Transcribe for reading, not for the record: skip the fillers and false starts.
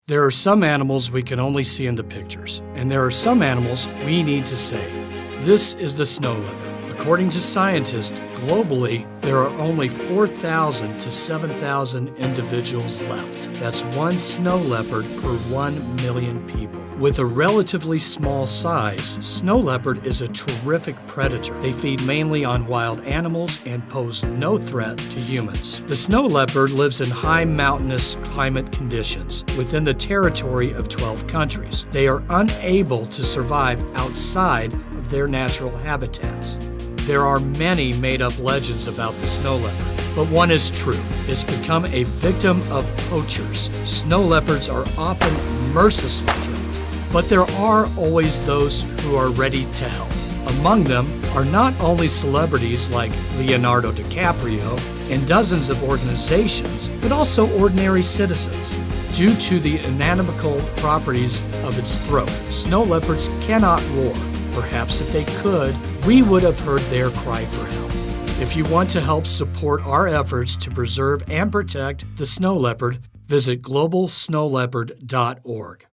There are some animals we can only see in the pictures, and there are some animals we need to save. This is the snow leopard. According to scientists, globally, there are only 4,000 to 7,000 individuals left. That's one snow leopard per 1 million people. With a relatively small size, snow leopard is a terrific predator. They feed mainly on wild animals and pose no threat to humans. The snow leopard lives in high mountainous climate conditions within the territory of 12 countries. They are unable to survive outside of their natural habitats. There are many made-up legends about the snow leopard, but one is true. It's become a victim of poachers. Snow leopards are often mercilessly killed, but there are always those who are ready to help. Among them are not only celebrities like Leonardo DiCaprio and dozens of organizations, but also ordinary citizens. Due to the anatomical properties of its throat, snow leopards cannot roar. Perhaps if they could, we would have heard their cry for help. If you want to help support our efforts to preserve and protect the snow leopard, visit globalsnowleopard.org.